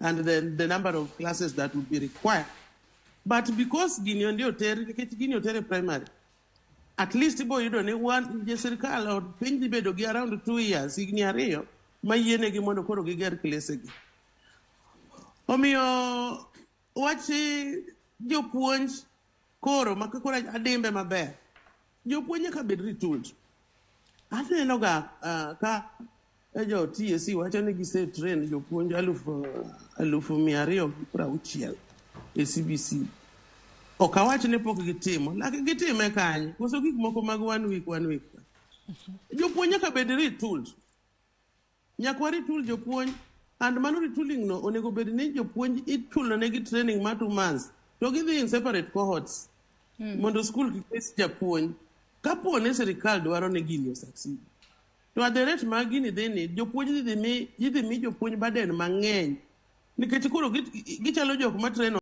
and then the number of classes that would be required. But because gini otere primary, at least boy you don't want jesirikal or piny bedo gi around 2 years, igni ariyo, ma yiene gi mondo koro giger klase gi. Omiyo wachi jopuonj koro makakora adimbe maber. Jopuonj nyaka bed retooled. Aneno ga ka jo TSC wacho ni gise train jopuonj 260,000 e CBC. Okawach ne pok gitimo, laki gitime kanye. Koso gik moko mag 1 week. Jopuonj nyaka bed retooled. Nyaka retool jopuonj, and mano retooling no onego bed ni jopuonj itulo negi training ma 2 months. To gidhi in separate cohorts. Mondo school kikes japuonj. Kapo ne serikal dwaro ne gini succeed. To at the rate ma gini dhini, jopuonj dhi mi jopuonj baden mang'eny. Nikech koro gichalo jok ma train